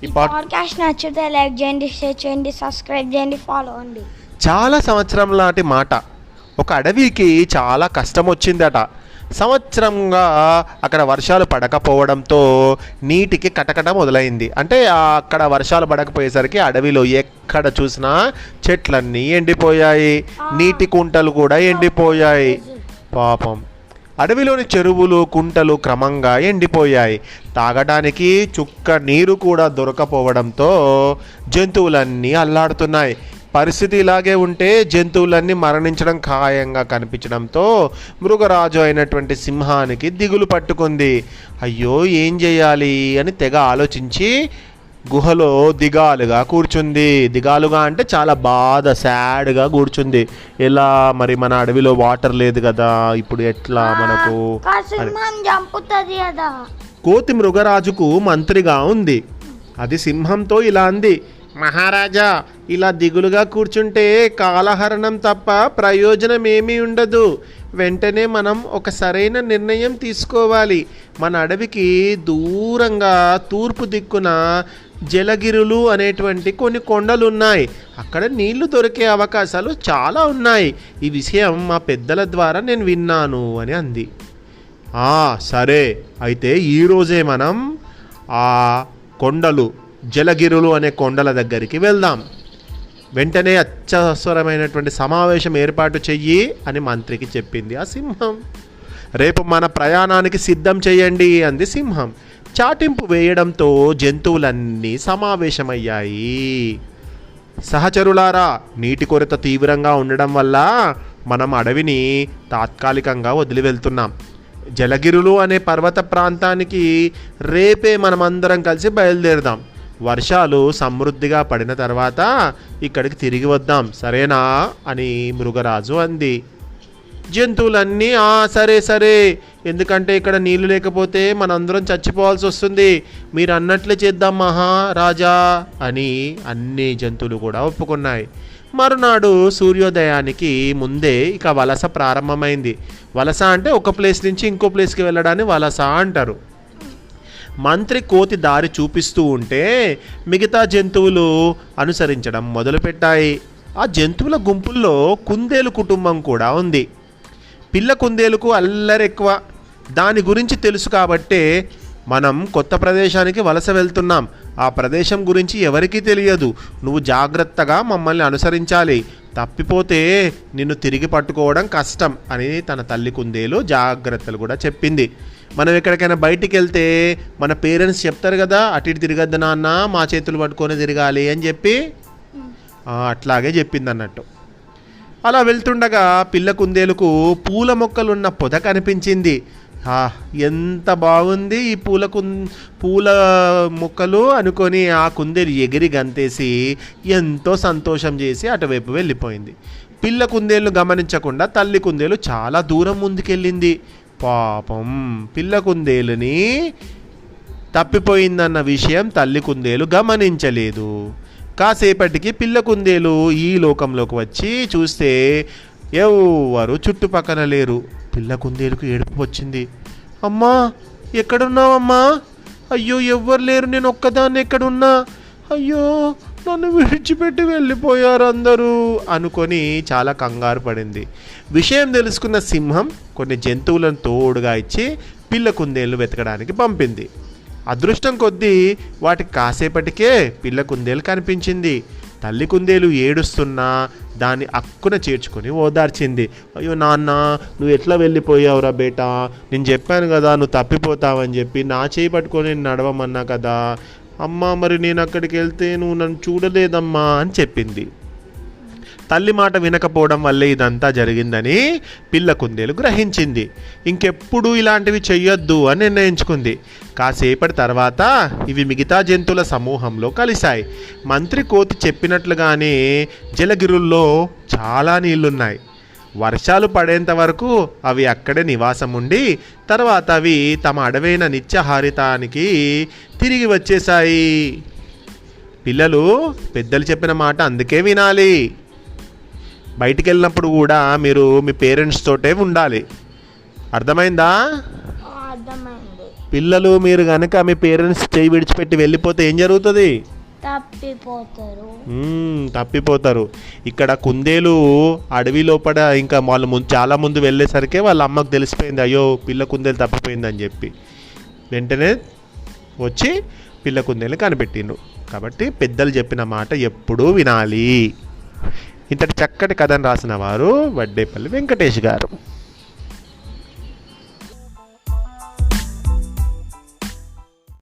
ఈ పాడ్కాస్ట్ నచ్చితే లైక్ చేయండి, షేర్ చేయండి, సబ్స్క్రైబ్ చేయండి, ఫాలో అండి. చాలా సంవత్సరం లాంటి మాట. ఒక అడవికి చాలా కష్టం వచ్చిందట. సంవత్సరంగా అక్కడ వర్షాలు పడకపోవడంతో నీటికి కటకట మొదలైంది. అంటే అక్కడ వర్షాలు పడకపోయేసరికి అడవిలో ఎక్కడ చూసినా చెట్లన్నీ ఎండిపోయాయి, నీటి కుంటలు కూడా ఎండిపోయాయి. పాపం అడవిలోని చెరువులు కుంటలు క్రమంగా ఎండిపోయాయి. తాగడానికి చుక్క నీరు కూడా దొరకపోవడంతో జంతువులన్నీ అల్లాడుతున్నాయి. పరిస్థితి ఇలాగే ఉంటే జంతువులన్నీ మరణించడం ఖాయంగా కనిపించడంతో మృగరాజు అయినటువంటి సింహానికి దిగులు పట్టుకుంది. అయ్యో ఏం చేయాలి అని తెగ ఆలోచించి గుహలో దిగాలుగా కూర్చుంది. దిగాలుగా అంటే చాలా బాధ, సాడ్గా కూర్చుంది. ఎలా మరి మన అడవిలో వాటర్ లేదు కదా, ఇప్పుడు ఎట్లా మనకు. కోతి మృగరాజుకు మంత్రిగా ఉంది. అది సింహంతో ఇలా అంది, మహారాజా ఇలా దిగులుగా కూర్చుంటే కాలహరణం తప్ప ప్రయోజనం ఏమీ ఉండదు. వెంటనే మనం ఒక సరైన నిర్ణయం తీసుకోవాలి. మన అడవికి దూరంగా తూర్పు దిక్కున జలగిరులు అనేటువంటి కొన్ని కొండలు ఉన్నాయి. అక్కడ నీళ్లు దొరికే అవకాశాలు చాలా ఉన్నాయి. ఈ విషయం మా పెద్దల ద్వారా నేను విన్నాను అని అంది. సరే, అయితే ఈరోజే మనం ఆ కొండలు జలగిరులు అనే కొండల దగ్గరికి వెళ్దాం. వెంటనే అత్యవసరమైనటువంటి సమావేశం ఏర్పాటు చెయ్యి అని మంత్రికి చెప్పింది ఆ సింహం. రేపు మన ప్రయాణానికి సిద్ధం చేయండి అంది సింహం. చాటింపు వేయడంతో జంతువులన్నీ సమావేశమయ్యాయి. సహచరులారా, నీటి కొరత తీవ్రంగా ఉండడం వల్ల మనం అడవిని తాత్కాలికంగా వదిలి వెళ్తున్నాం. జలగిరులు అనే పర్వత ప్రాంతానికి రేపే మనమందరం కలిసి బయలుదేరదాం. వర్షాలు సమృద్ధిగా పడిన తర్వాత ఇక్కడికి తిరిగి వద్దాం, సరేనా అని మృగరాజు అంది. జంతువులన్నీ సరే సరే, ఎందుకంటే ఇక్కడ నీళ్లు లేకపోతే మనందరం చచ్చిపోవాల్సి వస్తుంది, మీరు అన్నట్లే చేద్దాం మహారాజా అని అన్ని జంతువులు కూడా ఒప్పుకున్నాయి. మరునాడు సూర్యోదయానికి ముందే ఇక వలస ప్రారంభమైంది. వలస అంటే ఒక ప్లేస్ నుంచి ఇంకో ప్లేస్కి వెళ్ళడాన్ని వలస అంటారు. మంత్రి కోతి దారి చూపిస్తూ ఉంటే మిగతా జంతువులు అనుసరించడం మొదలుపెట్టాయి. ఆ జంతువుల గుంపుల్లో కుందేలు కుటుంబం కూడా ఉంది. పిల్ల కుందేలుకు అల్లరెక్కువ. దాని గురించి తెలుసు కాబట్టే మనం కొత్త ప్రదేశానికి వలస వెళ్తున్నాం. ఆ ప్రదేశం గురించి ఎవరికీ తెలియదు. నువ్వు జాగ్రత్తగా మమ్మల్ని అనుసరించాలి, తప్పిపోతే నిన్ను తిరిగి పట్టుకోవడం కష్టం అని తన తల్లి కుందేలు జాగ్రత్తలు కూడా చెప్పింది. మనం ఎక్కడికైనా బయటికి వెళ్తే మన పేరెంట్స్ చెప్తారు కదా, అటు ఇటు తిరగద్దు నాన్న, మా చేతులు పట్టుకొని తిరగాలి అని చెప్పి అట్లాగే చెప్పింది అన్నట్టు. అలా వెళ్తుండగా పిల్ల కుందేలుకు పూల మొక్కలున్న పొద కనిపించింది. ఎంత బాగుంది ఈ పూల మొక్కలు అనుకొని ఆ కుందేలు ఎగిరి గంతేసి ఎంతో సంతోషం చేసి అటువైపు వెళ్ళిపోయింది. పిల్ల కుందేలు గమనించకుండా తల్లి కుందేలు చాలా దూరం ముందుకెళ్ళింది. పాపం పిల్ల కుందేలుని తప్పిపోయిందన్న విషయం తల్లి కుందేలు గమనించలేదు. కాసేపటికి పిల్ల కుందేలు ఈ లోకంలోకి వచ్చి చూస్తే ఎవరు చుట్టుపక్కన లేరు. పిల్ల కుందేలుకు ఏడుపు వచ్చింది. అమ్మా, ఎక్కడున్నావమ్మా? అయ్యో ఎవ్వరు లేరు, నేను ఒక్కదాన్ని ఎక్కడున్నా, అయ్యో నన్ను విడిచిపెట్టి వెళ్ళిపోయారు అందరూ అనుకొని చాలా కంగారు పడింది. విషయం తెలుసుకున్న సింహం కొన్ని జంతువులను తోడుగా ఇచ్చి పిల్ల కుందేలు వెతకడానికి పంపింది. అదృష్టం కొద్దీ వాటికి కాసేపటికే పిల్ల కుందేలు కనిపించింది. తల్లి కుందేలు ఏడుస్తున్నా దాన్ని అక్కున చేర్చుకొని ఓదార్చింది. అయ్యో నాన్న, నువ్వు ఎట్లా వెళ్ళిపోయావురా బేటా, నేను చెప్పాను కదా నువ్వు తప్పిపోతావని చెప్పి, నా చేయి పట్టుకొని నడవమన్నా కదా అమ్మా, మరి నేను అక్కడికి వెళ్తే నువ్వు నన్ను చూడలేదమ్మా అని చెప్పింది. తల్లి మాట వినకపోవడం వల్లే ఇదంతా జరిగిందని పిల్ల కుందేలు గ్రహించింది. ఇంకెప్పుడు ఇలాంటివి చెయ్యొద్దు అని నిర్ణయించుకుంది. కాసేపటి తర్వాత ఇవి మిగతా జంతువుల సమూహంలో కలిశాయి. మంత్రి కోతి చెప్పినట్లుగానే జలగిరుల్లో చాలా నీళ్లున్నాయి. వర్షాలు పడేంత వరకు అవి అక్కడే నివాసం ఉండి తర్వాత అవి తమ అడవైన నిత్యహారితానికి తిరిగి వచ్చేశాయి. పిల్లలు పెద్దలు చెప్పిన మాట అందుకే వినాలి. బయటికి వెళ్ళినప్పుడు కూడా మీరు మీ పేరెంట్స్ తోటే ఉండాలి. అర్థమైందా? పిల్లలు మీరు కనుక మీ పేరెంట్స్ చేయి విడిచిపెట్టి వెళ్ళిపోతే ఏం జరుగుతుంది? తప్పిపోతారు. తప్పిపోతారు. ఇక్కడ కుందేలు అడవి లోపల ఇంకా వాళ్ళు చాలా ముందు వెళ్ళేసరికి వాళ్ళ అమ్మకు తెలిసిపోయింది, అయ్యో పిల్ల కుందేలు తప్పిపోయిందని చెప్పి. వెంటనే వచ్చి పిల్ల కుందేలు కనిపెట్టిండ్రు. కాబట్టి పెద్దలు చెప్పిన మాట ఎప్పుడూ వినాలి. ఇంతటి చక్కటి కథను రాసిన వారు వడ్డేపల్లి వెంకటేష్ గారు.